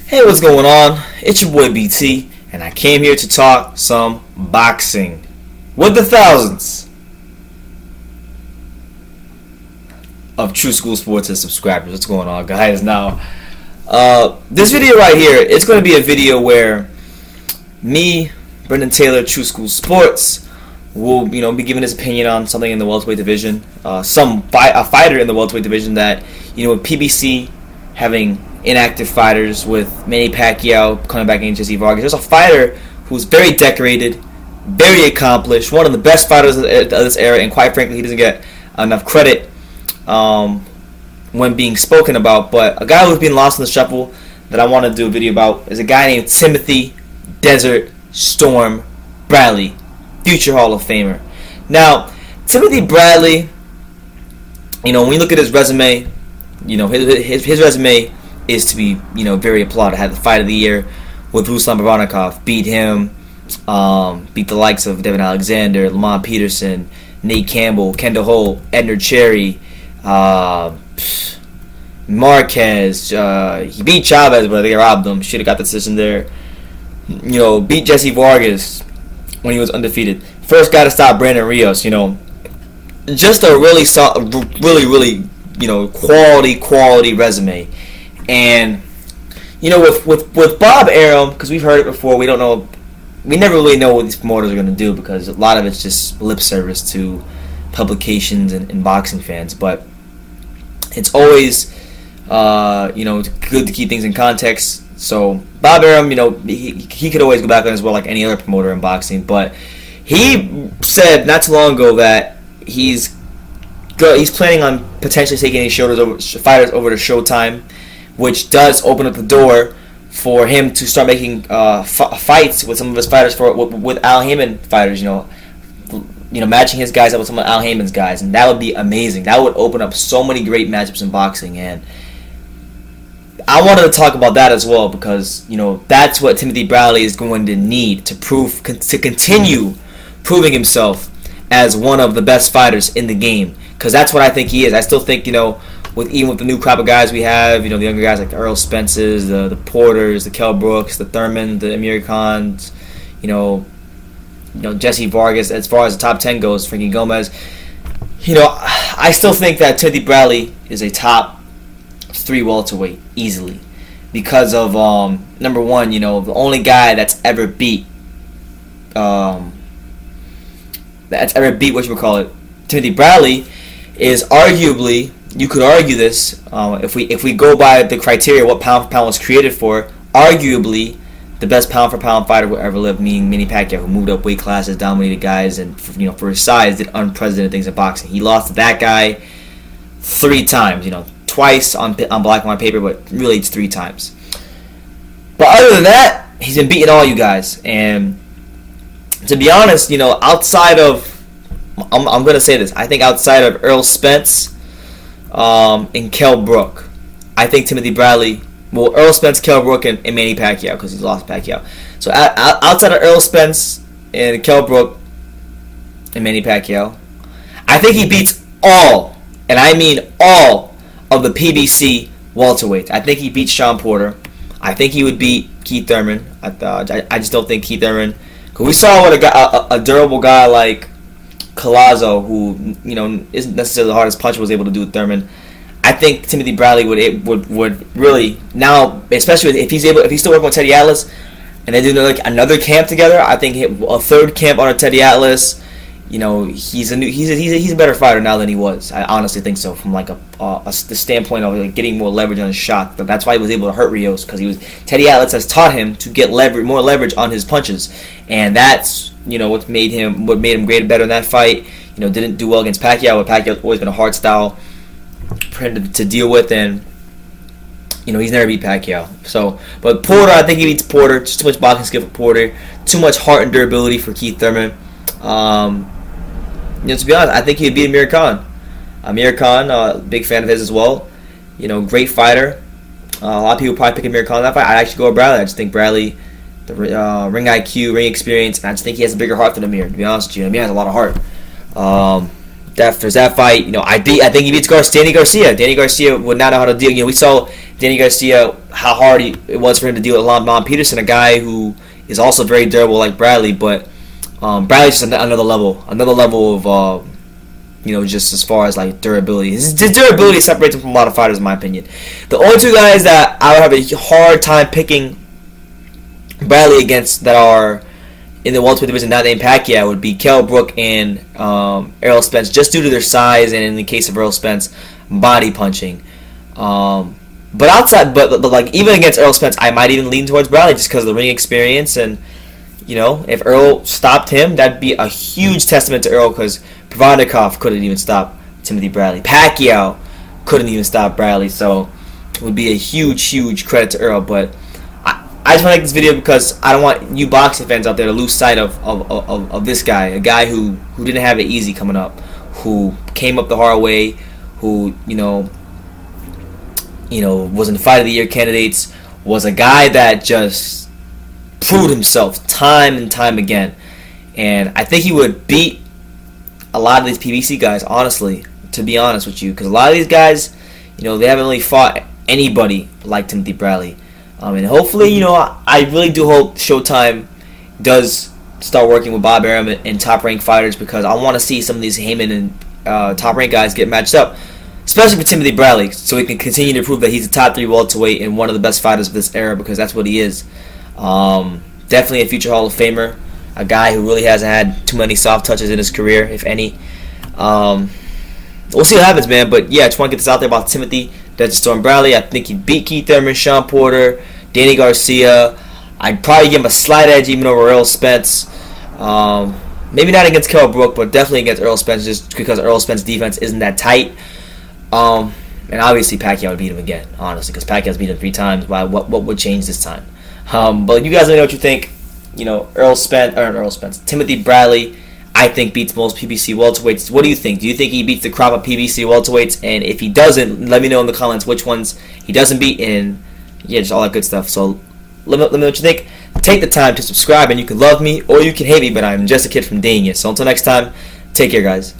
Hey, what's going on? It's your boy BT, and I came here to talk some boxing with the thousands of True School Sports subscribers. What's going on, guys? Now, this video right here, it's going to be a video where me, Brendan Taylor, True School Sports, will be giving his opinion on something in the welterweight division. A fighter in the welterweight division that with PBC having inactive fighters, with Manny Pacquiao coming back against Jesse Vargas. There's a fighter who's very decorated, very accomplished, one of the best fighters of this era, and quite frankly, he doesn't get enough credit when being spoken about. But a guy who's been lost in the shuffle that I want to do a video about is a guy named Timothy Desert Storm Bradley, future Hall of Famer. Now, Timothy Bradley, when we look at his resume, his resume is to be, very applauded. Had the fight of the year with Ruslan Barbanikov, beat him, beat the likes of Devin Alexander, Lamont Peterson, Nate Campbell, Kendall Holt, Edner Cherry, Marquez. He beat Chavez, but they robbed him. Should have got the decision there. Beat Jesse Vargas when he was undefeated. First guy to stop Brandon Rios. Just a really quality resume. And with Bob Arum, because we've heard it before, we never really know what these promoters are going to do, because a lot of it's just lip service to publications and boxing fans. But it's always good to keep things in context. So Bob Arum, he could always go back on as well, like any other promoter in boxing. But he said not too long ago that he's planning on potentially taking these fighters over to Showtime, which does open up the door for him to start making fights with some of his fighters with Al Haymon fighters. Matching his guys up with some of Al Haymon's guys, and that would be amazing. That would open up so many great matchups in boxing, and I wanted to talk about that as well, because that's what Timothy Bradley is going to need to continue proving himself as one of the best fighters in the game, because that's what I think he is. I still think even with the new crop of guys we have, the younger guys like the Earl Spences, the Porters, the Kell Brooks, the Thurman, the Amir Khans, Jesse Vargas, as far as the top 10 goes, Frankie Gomez, I still think that Timothy Bradley is a top 3 welterweight easily, because of number one, the only guy that's ever beat Timothy Bradley is arguably, you could argue this, if we go by the criteria what pound for pound was created for, arguably the best pound for pound fighter who ever lived, meaning Manny Pacquiao, who moved up weight classes, dominated guys, and for his size did unprecedented things in boxing. He lost to that guy 3 times, twice on black and white paper, but really it's 3 times. But other than that, he's been beating all you guys. And to be honest, outside of, I'm going to say this, I think outside of Earl Spence and Kell Brook, I think Timothy Bradley, Earl Spence, Kell Brook, and Manny Pacquiao, because he's lost Pacquiao. So outside of Earl Spence and Kell Brook and Manny Pacquiao, I think he beats all, and I mean all, of the PBC welterweights. I think he beats Sean Porter. I think he would beat Keith Thurman. I just don't think Keith Thurman, because we saw what a durable guy like Collazo, who isn't necessarily the hardest puncher, was able to do with Thurman. I think Timothy Bradley would really, now, especially if he's still working with Teddy Atlas, and they do another camp together. I think a third camp under Teddy Atlas, he's a better fighter now than he was. I honestly think so, from the standpoint of getting more leverage on his shot. But that's why he was able to hurt Rios, because Teddy Atlas has taught him to get more leverage on his punches, and that's what made him better in that fight. Didn't do well against Pacquiao, but Pacquiao's always been a hard style for him to deal with, and he's never beat Pacquiao. So, but Porter, I think he beats Porter. Just too much boxing skill for Porter, too much heart and durability for Keith Thurman. To be honest, I think he'd beat Amir Khan. Amir Khan, big fan of his as well. Great fighter. A lot of people probably pick Amir Khan in that fight. I'd actually go with Bradley. I just think Bradley, the ring IQ, ring experience, and I just think he has a bigger heart than Amir. To be honest with you, Amir has a lot of heart. There's that fight. I think he beats Danny Garcia. Danny Garcia would not know how to deal. We saw Danny Garcia, how hard it was for him to deal with Lon Peterson, a guy who is also very durable like Bradley, but Bradley's just another level of just as far as like durability. His durability separates him from a lot of fighters, in my opinion. The only two guys that I would have a hard time picking Bradley against that are in the welterweight division not named Pacquiao would be Kell Brook and Errol Spence, just due to their size, and in the case of Errol Spence, body punching. But like even against Errol Spence, I might even lean towards Bradley just because of the ring experience, and if Errol stopped him, that'd be a huge testament to Errol, because Provodnikov couldn't even stop Timothy Bradley. Pacquiao couldn't even stop Bradley, so it would be a huge credit to Errol. But I just want to make this video because I don't want you boxing fans out there to lose sight of this guy, a guy who didn't have it easy coming up, who came up the hard way, who was in the Fight of the Year candidates, was a guy that just proved himself time and time again. And I think he would beat a lot of these PBC guys, honestly, to be honest with you, because a lot of these guys, they haven't really fought anybody like Timothy Bradley. And hopefully, I really do hope Showtime does start working with Bob Arum and top-ranked fighters, because I want to see some of these Heyman and top-ranked guys get matched up, especially for Timothy Bradley, so he can continue to prove that he's a top 3 welterweight and one of the best fighters of this era, because that's what he is. Definitely a future Hall of Famer, a guy who really hasn't had too many soft touches in his career, if any. We'll see what happens, man. But yeah, I just want to get this out there about Timothy Desert Storm Bradley. I think he'd beat Keith Thurman, Sean Porter, Danny Garcia. I'd probably give him a slight edge even over Errol Spence. Maybe not against Kell Brook, but definitely against Errol Spence, just because Errol Spence's defense isn't that tight. And obviously Pacquiao would beat him again, honestly, because Pacquiao's beat him 3 times. Why? What would change this time? But you guys let me know what you think. Timothy Bradley, I think, beats most PBC welterweights. What do you think? Do you think he beats the crop of PBC welterweights? And if he doesn't, let me know in the comments which ones he doesn't beat, and just all that good stuff. So let me know what you think. Take the time to subscribe, and you can love me or you can hate me, but I'm just a kid from Dania. So until next time, take care, guys.